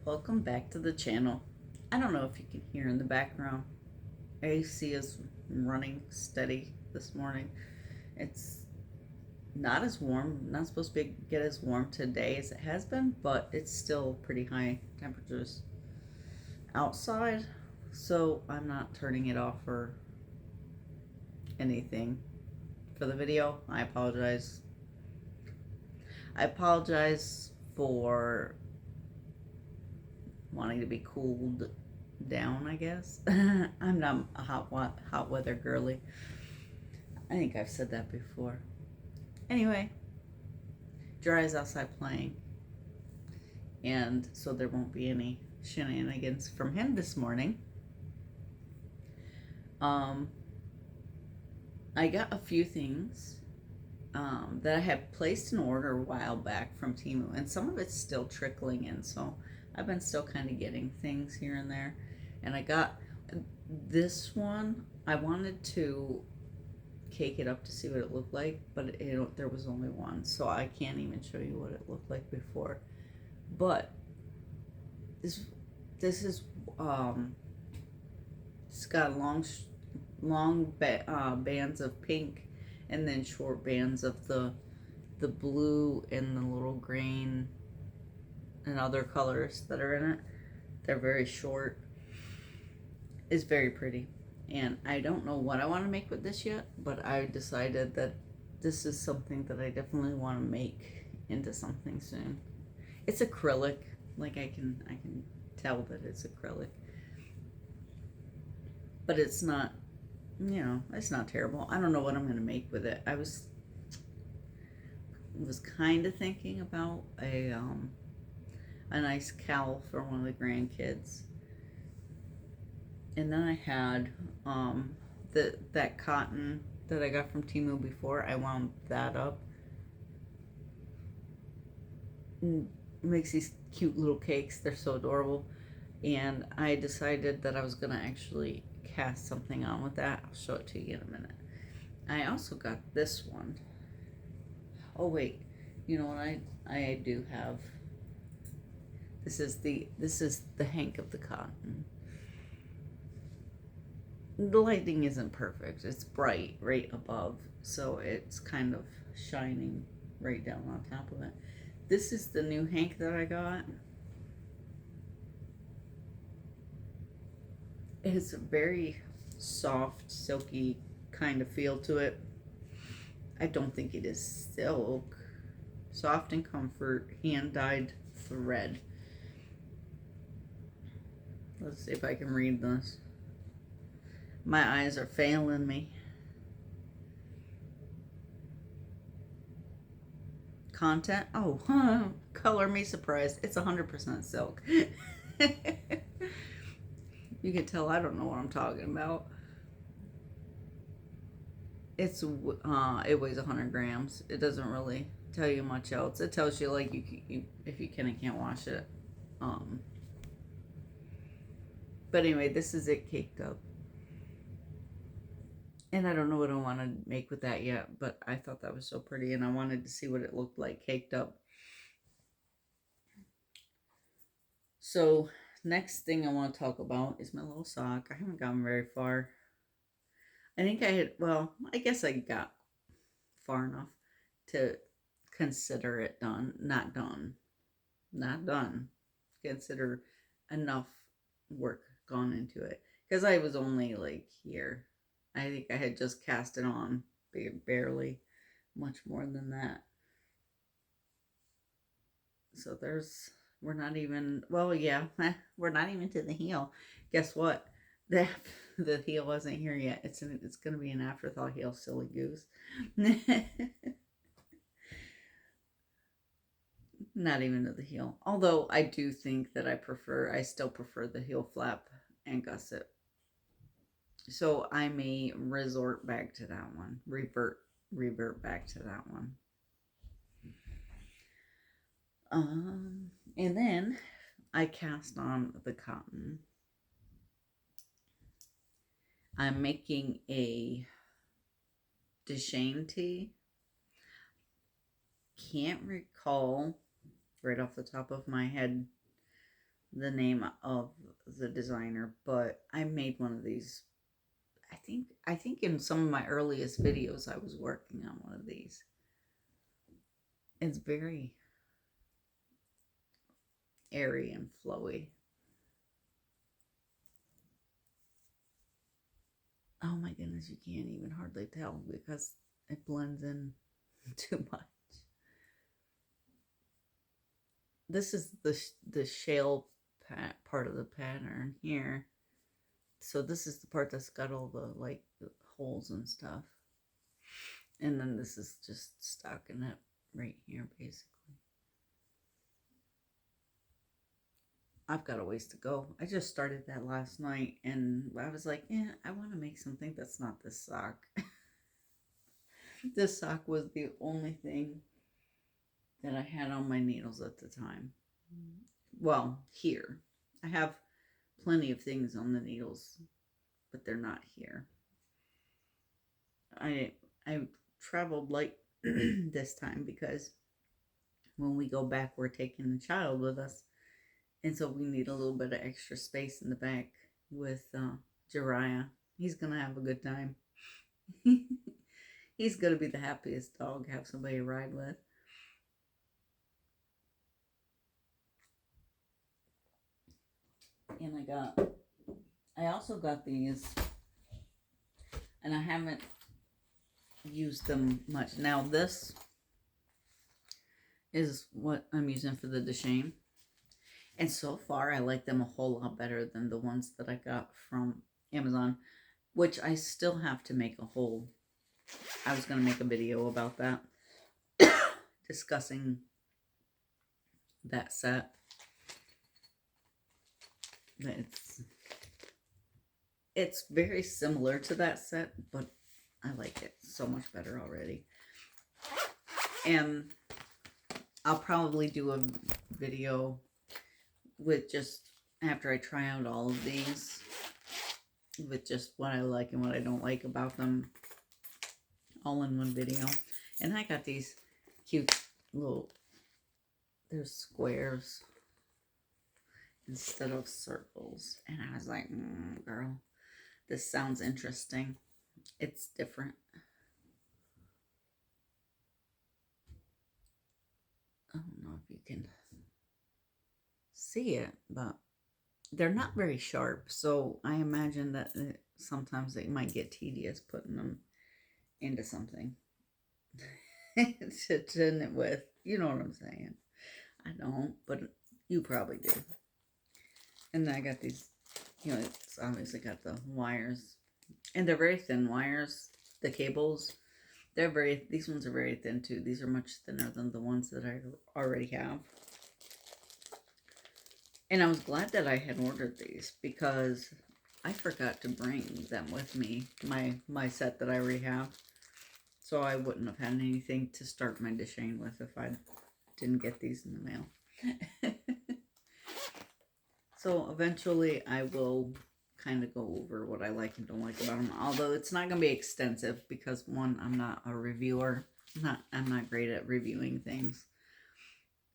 Welcome back to the channel. I don't know if you can hear in the background. AC is running steady this morning. It's not as warm, not supposed to get as warm today as it has been, but it's still pretty high temperatures outside. So I'm not turning it off or anything for the video. I apologize. I apologize for wanting to be cooled down, I guess. I'm not a hot weather girly. I think I've said that before. Anyway, Dry's outside playing, and so there won't be any shenanigans from him this morning. I got a few things that I had placed an order a while back from Temu, and some of it's still trickling in, so I've been still kind of getting things here and there. And I got this one. I wanted to cake it up to see what it looked like, but there was only one, so I can't even show you what it looked like before. But this is it's got long bands of pink, and then short bands of the blue and the little green and other colors that are in it. They're very short. It's very pretty. And I don't know what I want to make with this yet, but I decided that this is something that I definitely want to make into something soon. It's acrylic. Like I can tell that it's acrylic. But it's not, it's not terrible. I don't know what I'm going to make with it. I was kind of thinking about a nice cowl for one of the grandkids. And then I had that cotton that I got from Temu before. I wound that up. It makes these cute little cakes. They're so adorable. And I decided that I was going to actually cast something on with that. I'll show it to you in a minute. I also got this one. Oh wait, you know what I do have? This is the hank of the cotton. The lighting isn't perfect. It's bright right above, so it's kind of shining right down on top of it. This is the new hank that I got. It has a very soft, silky kind of feel to it. I don't think it is silk. Soft and comfort, hand-dyed thread. Let's see if I can read this. My eyes are failing me. Content? Oh, color me surprised. It's 100% silk. You can tell I don't know what I'm talking about. It weighs 100 grams. It doesn't really tell you much else. It tells you like you if you can and can't wash it. But anyway, this is it caked up. And I don't know what I want to make with that yet, but I thought that was so pretty, and I wanted to see what it looked like caked up. So next thing I want to talk about is my little sock. I haven't gotten very far. I think I guess I got far enough to consider it done. Not done. Not done. Consider enough work gone into it. Because I was only like here. I think I had just cast it on. Barely. Much more than that. So we're not even, well, yeah, we're not even to the heel. Guess what? The heel wasn't here yet. It's going to be an afterthought heel, silly goose. Not even to the heel. Although I do think that I still prefer the heel flap and gusset. So I may resort back to that one. Revert back to that one. And then I cast on the cotton. I'm making a Deshane tee. Can't recall right off the top of my head the name of the designer, but I made one of these. I think in some of my earliest videos I was working on one of these. It's very airy and flowy. Oh my goodness, you can't even hardly tell because it blends in too much. This is the shale part of the pattern here. So this is the part that's got all the like the holes and stuff. And then this is just stuck in it right here basically. I've got a ways to go. I just started that last night and I was like, yeah, I want to make something that's not this sock. This sock was the only thing that I had on my needles at the time. Well, here. I have plenty of things on the needles, but they're not here. I traveled light this time because when we go back, we're taking the child with us. And so we need a little bit of extra space in the back with Jiraiya. He's going to have a good time. He's going to be the happiest dog, have somebody to ride with. And I also got these, and I haven't used them much. Now this is what I'm using for the DeShane. And so far, I like them a whole lot better than the ones that I got from Amazon, which I still have to make a whole. I was going to make a video about that, discussing that set. It's very similar to that set, but I like it so much better already. And I'll probably do a video with just after I try out all of these, with just what I like and what I don't like about them, all in one video. And I got these cute little, they're squares instead of circles. And I was like, girl, this sounds interesting. It's different. I don't know if you can see it, but they're not very sharp. So I imagine that sometimes it might get tedious putting them into something to tin it with. You know what I'm saying? I don't, but you probably do. And then I got these, you know, it's obviously got the wires. And they're very thin wires, the cables. These ones are very thin too. These are much thinner than the ones that I already have. And I was glad that I had ordered these because I forgot to bring them with me, my set that I already have. So I wouldn't have had anything to start my DeShane with if I didn't get these in the mail. So eventually I will kind of go over what I like and don't like about them. Although it's not going to be extensive because, one, I'm not a reviewer. I'm not great at reviewing things.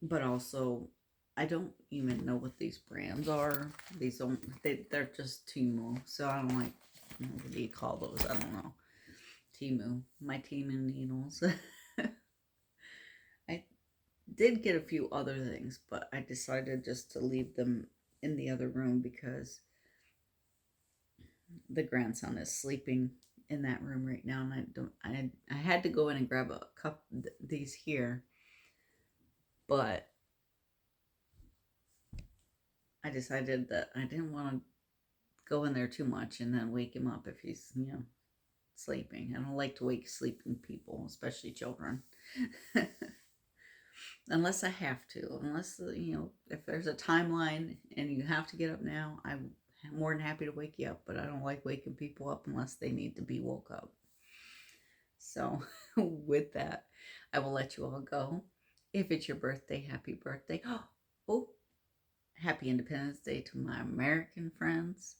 But also, I don't even know what these brands are. They're just Temu. So I don't like, what do you call those? I don't know. Temu. My Temu needles. I did get a few other things, but I decided just to leave them in the other room because the grandson is sleeping in that room right now, and I had to go in and grab a cup these here, but I decided that I didn't want to go in there too much and then wake him up if he's, sleeping. I don't like to wake sleeping people, especially children. Unless I have to. Unless, if there's a timeline and you have to get up now, I'm more than happy to wake you up. But I don't like waking people up unless they need to be woke up. So, with that, I will let you all go. If it's your birthday, happy birthday. Oh, happy Independence Day to my American friends.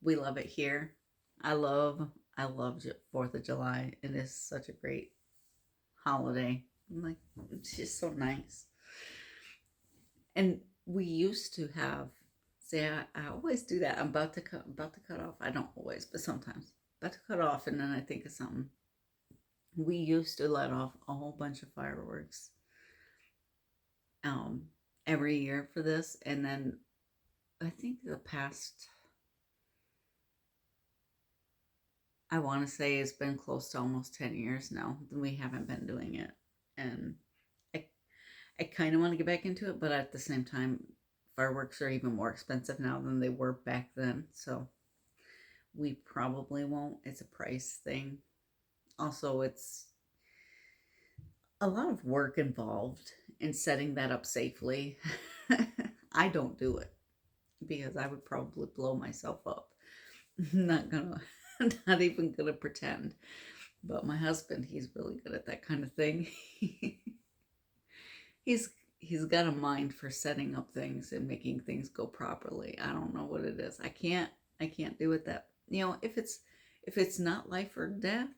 We love it here. I love 4th of July. It is such a great holiday. Like, it's just so nice. And we used to have, say, I always do that. I'm about to cut off. I don't always, but sometimes. About to cut off, and then I think of something. We used to let off a whole bunch of fireworks um, every year for this, and then I think the past, I want to say it's been close to almost 10 years now that we haven't been doing it. And I, I kind of want to get back into it, but at the same time, fireworks are even more expensive now than they were back then. So we probably won't. It's a price thing. Also, it's a lot of work involved in setting that up safely. I don't do it because I would probably blow myself up. Not gonna, not even gonna pretend. But my husband, he's really good at that kind of thing. he's he's got a mind for setting up things and making things go properly. I don't know what it is. I can't do it that. If it's not life or death,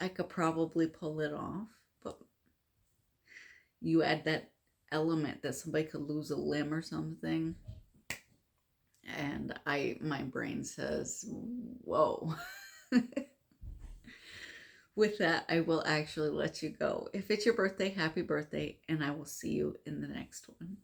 I could probably pull it off. But you add that element that somebody could lose a limb or something, and my brain says, "Whoa." With that, I will actually let you go. If it's your birthday, happy birthday, and I will see you in the next one.